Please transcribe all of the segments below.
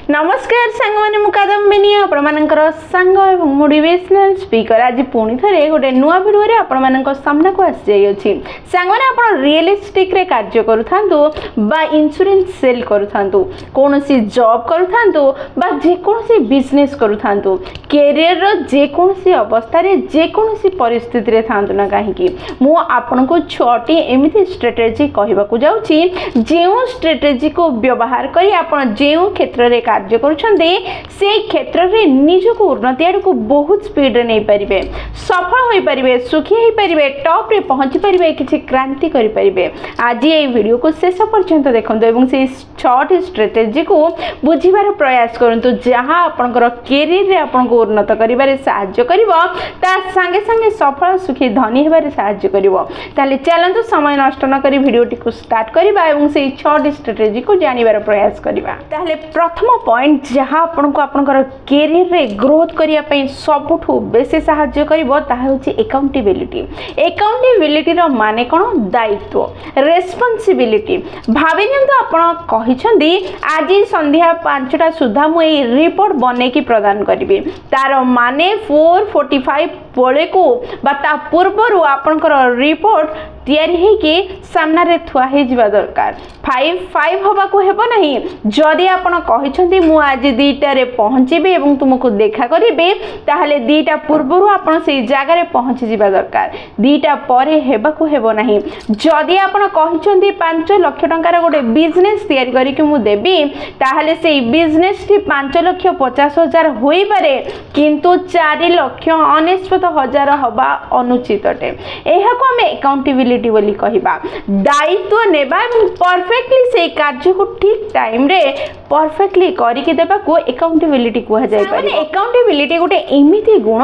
नमस्कार सांग मैंने मुकादम्बिनी आपणकर सांग मोटिवेशनल स्पीकर आज पुणी थे गोटे नुआ भिडियो आपण सामना को आसी सांग मैंने आप रियलिस्टिक रे कार्य करूँ इंश्योरेंस सेल करूँ कौन सी जॉब करूँ जेकोसी बिजनेस करूँ कैरियर जेकोसी अवस्था जेकोसी परिस्थिति था ना कहीं मुझे को 6टी एमती स्ट्रेटेजी कहवाक जाऊँगी जो स्ट्रेटेजी को व्यवहार करी आपण जो क्षेत्र में कार्य करुछंदे से क्षेत्र में निजको उन्नति आड़ को बहुत स्पीड रे नहीं पारिबे सफल होई पारिबे सुखी होई पारिबे टॉप रे पहुंची पारिबे किछि क्रांति करि पारिबे। आज ये वीडियो को शेष पर्यंत देखंतु एवं से 6टी स्ट्रेटेजी को बुझिबार प्रयास करंतु जहां आपनकर कैरियर रे आपनको उन्नत करिबारे सहायता करिवो ता संगे संगे सफल सुखी धनी हेबारे सहायता करिवो। ताले चलंतु समय नष्ट न करी वीडियोटी को स्टार्ट करिबा एवं से 6टी स्ट्रेटेजी को जानिबार प्रयास करिबा। ताले प्रथम पॉइंट जहाँ आपको आपनकर कैरियर रे ग्रोथ करिया पई सबुठु बेसी सहायता करिवो ताहा होची अकाउंटेबिलिटी। अकाउंटेबिलिटी रो माने कोन दायित्व रेस्पोंसिबिलिटी भाबी नियंतु आपण कहिसंदी आज संध्या 5टा सुधा मु ए रिपोर्ट बने की प्रदान करिवे तार माने 4:45 पळे को बता पूर्वरु आपनकर रिपोर्ट तैयारी है कि सामना रे थुआ हे जिबा दरकार 5 हवा को हेबो नहीं जदि आपण कहिसंती मु आज 2टा रे पहुंचीबे एवं तुमको देखा करिबे ताहले 2टा पूर्वरु आपण से जागा रे पहुंची जिबा दरकार 2टा परे हेबा को हेबो नहीं। जदि आपण कहिसंती 5 लाख टंका रे गोटे बिजनेस तैयारी करी कि मु देबी ताहले से बिजनेस टी 5,50,000 होई पारे किंतु 4,69,000 हबा अनुचित अटे। एहा को हमें अकाउंटेबिलिटी बोली कहिबा दायित्व नेबा परफेक्टली से कार्य को ठीक टाइम रे परफेक्टली करी के देबा को अकाउंटेबिलिटी कहा जाय पारे। अकाउंटेबिलिटी गोटे एमिति गुण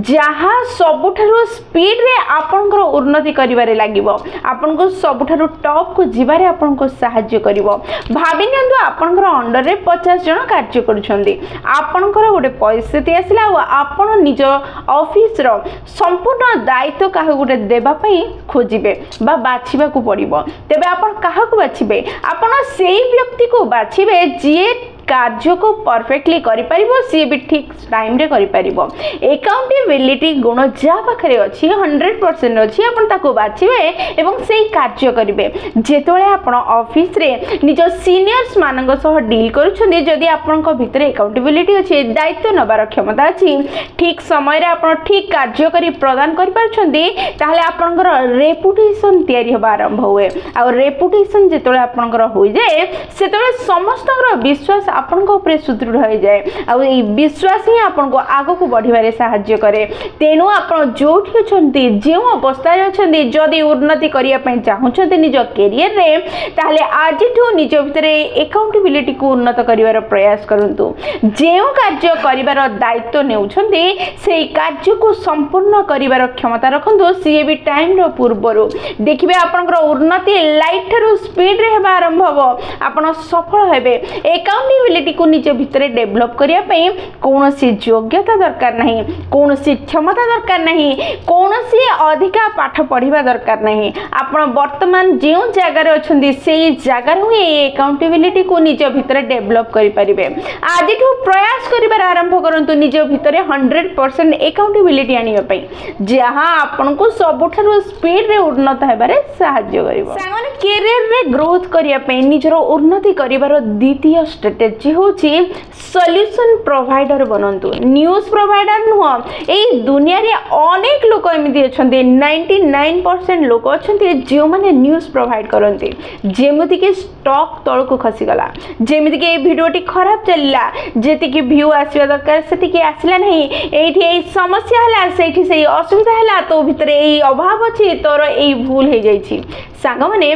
जहा सबुठारु स्पीड रे आपनकर उन्नति करिवारे लागिवो आपनको सबुठारु टॉप को जिबारे आपनको सहायता करिवो। भाबी नियंतु आपनकर अंडर रे 50 जन कार्य करूछंदी आपनकर गोटे परिस्थिति आसिला आ आपण निज ऑफिस रो संपूर्ण दायित्व काहा गोटे देबा पई खोजिबे बा बाछिबा को पड़िबो तेबे आपण काहा को बाछिबे आपण सेही व्यक्ति को बाछिबे जे कार्य को परफेक्टली करि परिबो सी भी ठीक टाइम रे करि परिबो। अकाउंटेबिलिटी गुण जा पाखरे अछि 100% अछि आपण ताको बाछिबे एवं सेही कार्य करिवे। जेतोळे आपण ऑफिस रे निज सीनियर्स मानक सह डील करूछन्ती जदि आपनक भितरे अकाउंटेबिलिटी अछि दायित्व नबार क्षमता अछि ठीक समय रे आपण ठीक कार्य करि प्रदान करि पारछन्ती ताहले आपनकर रेपुटेशन तयारी होबा आरंभ होए आ रेपुटेशन जेतोळे आपनकर होई जाय सेतोळे समस्तकर विश्वास आपन को ऊपर सुदृढ़ हो जाए आ विश्वास ही आपन को आगो को बढ़िबारे सहायता करे। तेनु आपन जोठी छंती जे अवस्था रे छंती जदी उन्नति करिया पय चाहुछंती निज कैरियर रे ताहले आजिठु निज भितरे अकाउंटेबिलिटी को उन्नत करिवार प्रयास करंतु। जे कार्य करिवार दायित्व नेउछंती सेही कार्य को संपूर्ण करिवार क्षमता रखंतु सी भी टाइम रो पूर्वरु देखिबे आपनकर उन्नति लाइट थारु स्पीड रे हेबा आरंभ हो आपन सफल हेबे। अकाउंटेबिलिटी को निज भितरे डेवलप करिया पई कोनोसी योग्यता दरकार नहीं कोनोसी क्षमता दरकार नहीं कोनोसी अधिका पाठ पढ़िबा दरकार नहीं आपण वर्तमान जे जगह रे अछंदी सेही जगह रे ए अकाउंटेबिलिटी को निज भितरे डेवलप करि परिबे। आजिठु प्रयास करिबार आरंभ करंतु निज भितरे 100% अकाउंटेबिलिटी आनिबा पई जहां आपन को सबुठारु स्पीड रे उन्नत हेबारे सहायता करिवो। सामान्य कैरियर रे ग्रोथ करिया पई निजर उन्नति करिबार द्वितीय स्ट्रेटेजी होची सॉल्यूशन प्रोवाइडर बनंतु। न्यूज़ प्रोवाइडर नुह ए दुनिया रे अनेक लोक एमिति अछंती 99% लोक अछंती जे माने न्यूज़ प्रोवाइड करंती जेमिति के स्टॉक तळ को खसी गला जेमिति के वीडियोटी खराब चलिला जेति के व्यू आसीबा दरकार सेति के आसिला नहीं एठी ए समस्या हला सेठी से असुविधा हला तो भितरे ए अभाव अछि तोर ए भूल हे जाईछि सांग माने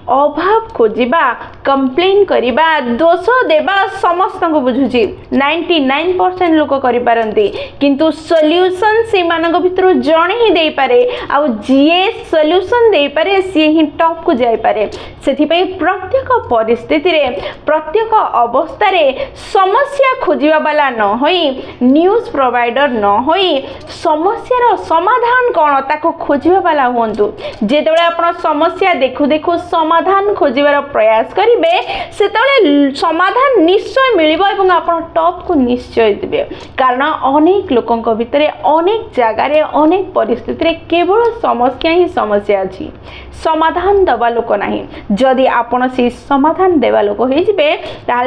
अभाव खोजिबा कंप्लेन करिबा दोष देबा समस्त को बुझुची 99% लोक करि पारंती किंतु सॉल्यूशन से मानक भितर जणे ही दे पारे आ जे सॉल्यूशन दे पारे से ही टॉप को जाय पारे। सेथि पई प्रत्येक परिस्थिति रे प्रत्येक अवस्था रे समस्या खोजिबा वाला न होई न्यूज़ प्रोवाइडर न होई समस्या रो समाधान कोन ताको खोजिबा वाला होंतु। जेतबे आपण समस्या देखु देखु समाधान खोजार प्रयास करेंगे से समाधान निश्चय मिल आप टॉप को निश्चय देवे कारण अनेक लोकों भितर अनेक जगार अनेक परिस्थिति केवल समस्या ही समस्या अच्छी समाधान दबा लोक नहीं जदि आपण से समाधान देवा लोक होते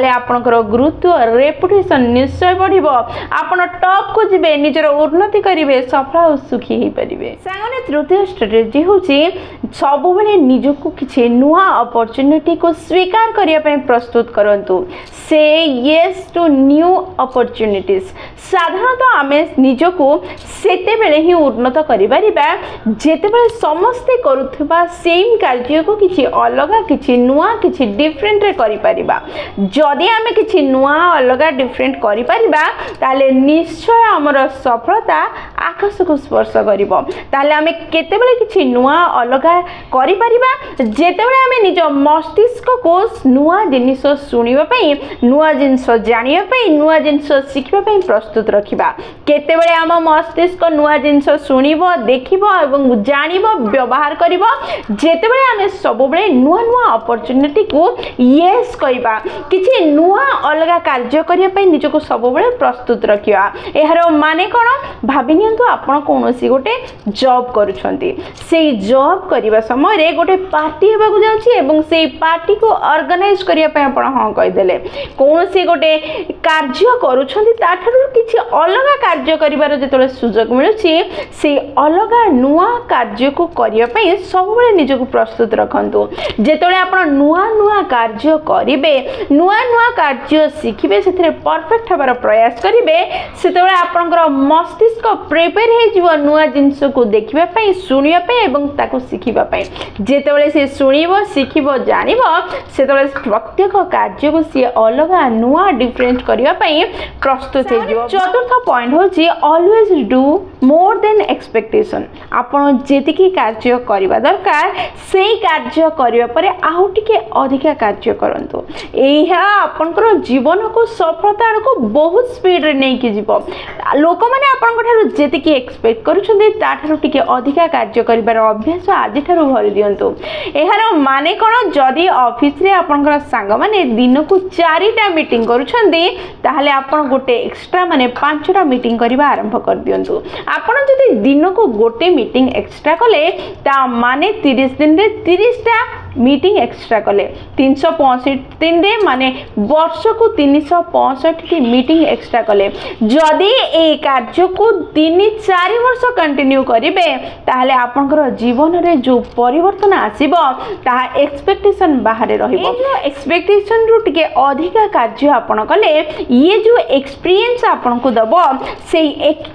आपणकर गुरुत्व रेपुटेशन निश्चय बढ़ आपण टॉप को जीवे निजर उन्नति करेंगे सफल और सुखी हो पारे सांगने तृतीय स्ट्रेटेजी हूँ सब बेले निजक किसी नुआ अपॉर्चुनिटी को स्वीकार करने प्रस्तुत करंतु से येस टू न्यू अपॉर्चुनिटीज साधारणतः आम निजक सेते बेले ही उन्नत करिबारिबा जेतेबेले समस्ते करुथबा सेम कार्य को किछि अलग किछि नुआ किछि डिफरेंट रे करि परिबा जदि आमे किछि नुआ अलग डिफरेंट करि परिबा ताले निश्चय हमर सफलता आकाश को स्पर्श करिवो ताले आमे केतेबेले किछि नुआ अलग करि परिबा जेतेबेले आमे निज मस्तिष्क को नुआ जिनिस सुनिबा पई नुआ जिनिस जानिबा पई नुआ जिनिस सिखिबा पई प्रस्तुत रखिबा केतेबेले आम मस्तिष्क नुआ जिनिस सुनिबो देखिबो एवं जानिबो व्यवहार करिबो जेतेबेले आमे सबबेले नुआ नुआ अपॉर्चुनिटी को यस कहिबा किछि नुआ अलगा कार्य करिया पई निजको सबबेले प्रस्तुत रखिबा एहारो माने कोन भाबि नियंतु आपण कोनोसी गोटे जॉब करूछंती सेई जॉब करिबा समय रे गोटे पार्टी हेबाकू जाउची एवं सेई पार्टी को ऑर्गेनाइज करिया पई आपण हां कहि देले कोनोसी गोटे कार्य करूछंती ताठारु किछि अलगा कार्य करिवार जेतले सुযোগ मिलुची से अलगा नुआ कार्य को करिया पई सबबेले निजको प्रस्तुत रखंतु जेतले आपण नुआ नुआ कार्य करिवे नुआ नुआ कार्य शिखिबे सेथिरे परफेक्ट हबार प्रयास करिवे सेतले आपनकर मस्तिष्क प्रिपेयर हे जीव नुआ जिंस को देखिबा पई सुनिबा पई एवं ताको शिखिबा पई जेतले से सुनिबो शिखिबो जानिबो सेतले प्रत्येक कार्य को से अलगा नुआ डिफरेंट करिया पई प्रस्तुत हे जीव चतुर्थ पॉइंट होची always do more than expectation आपण जेतिकी कार्य करिबा दरकार सेही कार्य करिबा परे आउ टिके अधिका कार्य करंतु एहा आपनकर जीवन को सफलता को बहुत स्पीड रे नै कि जीव लोक माने आपन ठारू जेतिकी एक्सपेक्ट करूछन्ते ताठारू टिके अधिका कार्य करिबार अभ्यास आजि ठारू भरि दियंतु एहार माने कोन जदी ऑफिस रे आपनकर संग माने दिन को 4टा मीटिंग करूछन्ते ताहाले आपन गोटे एक्स्ट्रा माने 5टा मीटिंग करिबा आरंभ कर दियंतु आपण जदी दिन को गोटे मीटिंग एक्स्ट्रा कले ता माने 30 दिन रे 30टा मीटिंग एक्स्ट्रा कले 365 दिन रे माने वर्ष को 365 मीटिंग एक्स्ट्रा कले जदी ए कार्य को 3-4 वर्ष कंटिन्यू करिवे ताहाले आपनकर जीवन रे जो परिवर्तन आसीबो ताहा एक्सपेक्टेशन बाहर रहिबो जो एक्सपेक्टेशन रु टिके अधिका कार्य आपन कले ये जो एक्सपीरियंस आपन को दबो से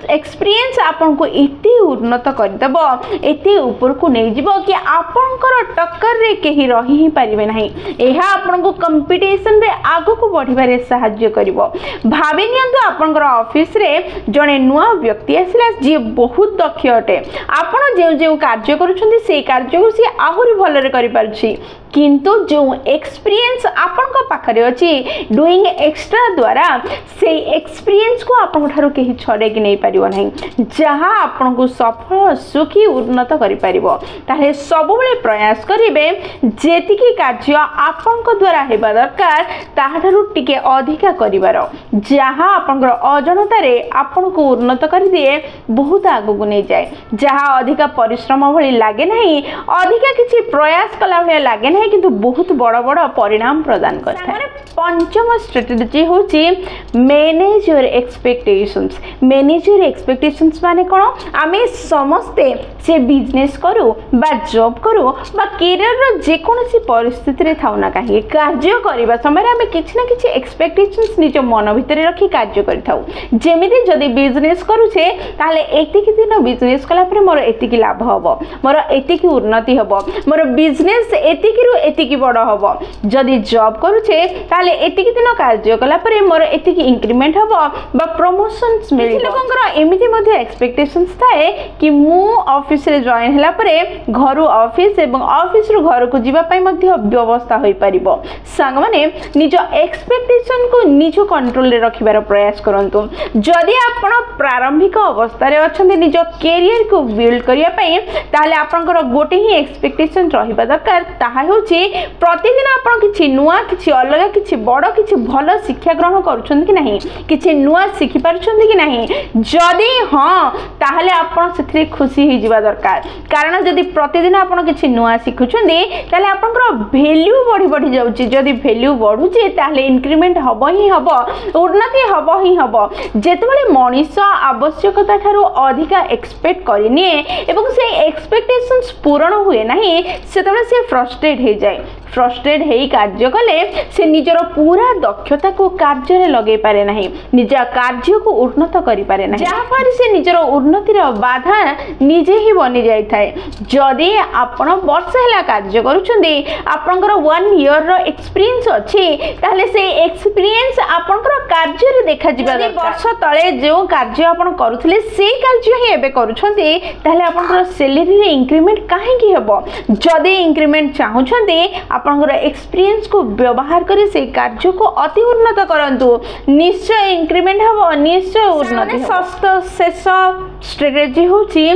एक्सपीरियंस आपन को एते उन्नत कर दबो एते ऊपर को नै जिवो कि आपनकर टक्कर रे केही रही ही पारिबे नाही एहा आपन को कंपटीशन रे आगो को बढ़िबारे सहाय्य करिवो भाबि नियंतु आपनकर ऑफिस रे जने नुआ व्यक्ति आसिला जे बहुत दक्ष अटे आपन जे जे कार्य करूछन्ती से कार्य को से आहुरी भलरे करि पारछि किंतु जो एक्सपीरियंस आपन को पाखरे अछि डूइंग एक्स्ट्रा द्वारा से एक्सपीरियंस को आपन ठारो केही छडे कि नै पारिबो नाही जहां आपन को सफल सुखी उन्नत करि पारिबो ताहे सब बेले प्रयास करिवे जेतिकी कार्य आपन को द्वारा हेबा दरकार ताहा ठारो टिके अधिका करिवार जहां आपनकर अजनता रे आपन को उन्नत करि दिए बहुत आगु को नै जाय जहां अधिका परिश्रम भली लागे नाही अधिका किछि प्रयास कला भली लागे नाही किंतु बहुत बड़ बड़ परिणाम प्रदान करता है पंचम स्ट्रेटेजी होची manage your expectations manage your expectations माने कोन आमे समस्ते से बिजनेस करू बा जॉब करू बा करियर रो जे कोनसी परिस्थिति रे थाउ ना काहे कार्य करबा समय आमे किछ ना किछ एक्सपेक्टेशंस निज मन भितर रखी कार्य करि थाउ जेमिति जदी बिजनेस करू छे ताले एतिकी दिन बिजनेस कला पर मोर एतिकी लाभ हबो मोर एतिकी उन्नति हबो मोर बिजनेस एतिकी एतिकी बड़ हबो जदी जॉब करूछे ताले एतिकी दिन कार्य कला परे मोर एतिकी इंक्रीमेंट हबो बा प्रमोशंस मिली लोकंकर एमिति मध्ये एक्सपेक्टेशंस थाए कि मु ऑफिस रे जॉइन हला परे घरु ऑफिस एवं ऑफिस रु घर को जीवाई व्यवस्था हो पार सांग मैंने निज एक्सपेक्टेशन को निज कंट्रोल रे रखिबार प्रयास करंतु जदि आपण प्रारंभिक अवस्था रे अछंती निज कैरियर को बिल्ड करिया पई ताले आपनकर गोटे ही एक्सपेक्टेशन रहिबा दरकार ताहा होची प्रतिदिन आपण किछि नुआ किछि अलग किछि बड़ किछि भलो शिक्षा ग्रहण करूछन कि नहीं किछि नुआ शिखि पारुछन कि नहीं जदि हां ताहले आपण सेथि खुशी ही जिबा दरकार कारण जदि प्रतिदिन आपण किछि नुआ शिखुछन ताले आपनकर वैल्यू बढ़ी बढ़ी जाउची जदि वैल्यू बढ़ुची ताहले इंक्रीमेंट हबो ही हबो उन्नति हबो ही हबो जेतेबेले मनीष आवश्यकता ठारू अधिका एक्सपेक्ट करिनिए एवं से एक्सपेक्टेशंस पूर्ण हुए नहीं सेतेबेले से फ्रस्ट्रेट हो जाए फ्रस्ट्रेट हेई कार्य कले से निजर पूरा दक्षता को कार्य रे लगे पारे नहीं निज कार्य को उन्नत करि पारे नहीं जहा पर से निजर उन्नतिर बाधा निजे ही बनि जाय थाए जदि आपण वर्ष हैला कार्य करूछंदी आपनकर 1 ईयर रो एक्सपीरियंस अछि ताले से एक्सपीरियंस आपनकर कार्य रे देखा जिबा वर्ष तळे जो कार्य आपण करूथले से कार्य ही एबे करूछंदी ताले आपनकर सैलरी रे इंक्रीमेंट काहे की हेबो जदि इंक्रीमेंट चाहुछंदी आपनकर एक्सपीरियंस को व्यवहार करी से कार्य को अति उन्नत करंतु निश्चय इंक्रीमेंट हबो निश्चय उन्नति षष्ठ शेष स्ट्रेटेजी होची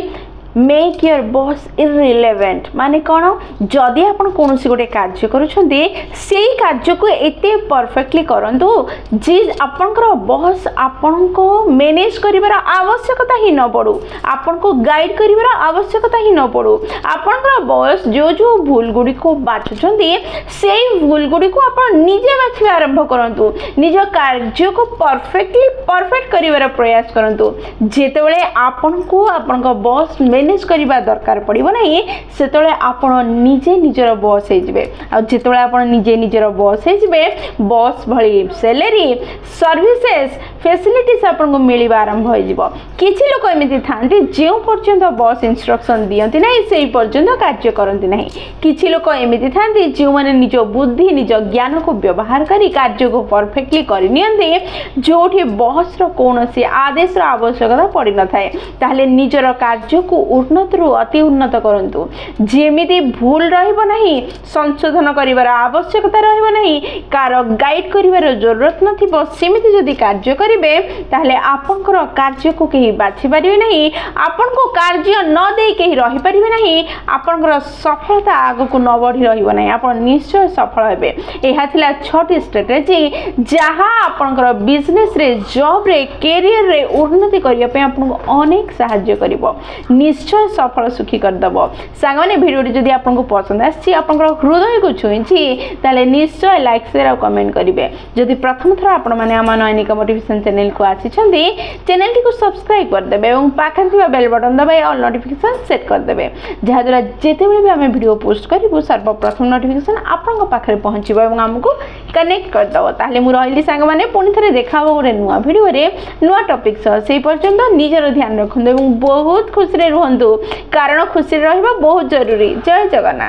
मेक योर बॉस इररिलेवेंट माने कौन जदि आपण कौन गोटे कार्य करुछंदी सेही कार्य को एते परफेक्टली करंतु जे आपनकर बॉस आपण को मैनेज करिवार आवश्यकता ही न पड़ू आपण को गाइड करिवार आवश्यकता ही न पड़ू आपनकर बॉस जो जो भूल गुडी को बाछुछंदी सेही भूल गुडी को आपण निजे बाछिबा आरंभ करंतु निज कार्य को परफेक्ट करिवार प्रयास करंतु जेतेबेले आपण को आपनकर बॉस मैनेज करिबा दरकार पड़िबो नहीं सेतळे आपण निजे निजर बॉस हे जिवे आ जेतळे आपण निजे निजर बॉस हे जिवे बॉस भली सैलरी सर्विसेज फैसिलिटीज आपण को मिलिबा आरंभ हो जिवो किछि लोक एमिति थांती जे पर्यंत बॉस इंस्ट्रक्शन दियंती नहीं सेही पर्यंत कार्य करंती नहीं किछि लोक एमिति थांती जे माने निज बुद्धि निज ज्ञान को व्यवहार करी कार्य को परफेक्टली करि नियंती जोठी बॉस रो कोनोसी आदेश रो आवश्यकता पड़ी न थाए ताले निजर कार्य को उन्नत रु अति उन्नत करंतु जेमिति भूल रहिबो नहीं संशोधन करिवार आवश्यकता रहिबो नहीं कार गाइड करिवार जरूरत नथिबो सेमिति जदि कार्य करिवे ताहले आपनकर कार्य को केही बाछि परिबे नहीं आपन को कार्य न दे केही रहि परिबे नहीं आपनकर सफलता आगु को न बढ़ी रहिबो नहीं आपन निश्चय सफल हेबे एहा थिला 6टी स्ट्रेटेजी जहा आपनकर बिजनेस रे जॉब रे कैरियर रे उन्नति करिया पे आपन अनेक सहाय्य करिवो निश्चय सफल सुखी कर दबो सांगने वीडियो जदि आपन को पसंद आछि आपन हृदय को छुईछि ताले निश्चय लाइक शेयर और कमेंट करिवे जदि प्रथम थरा आपन माने आमा नयनिका मोटिवेशन चैनल को आछिछन्ती चैनल को सब्सक्राइब कर देबे एवं पाखन थिबा बेल बटन दबाइ ऑल नोटिफिकेशन सेट कर देबे जहा द्वारा जेतेबेले भी हमें वीडियो पोस्ट करिवो सर्वप्रथम नोटिफिकेशन आपन पाखरे पहुंचीबो एवं हमको कनेक्ट कर दबो ताले मु रहिली सांग माने पुनी थरे देखाबो गोटे नुवा वीडियो रे नुवा टॉपिक सह सेही पर्यंत निजर ध्यान रखंदो एवं बहुत खुशी रे रहंदो कारण खुशी रहबा बहुत जरूरी जय जगन्नाथ।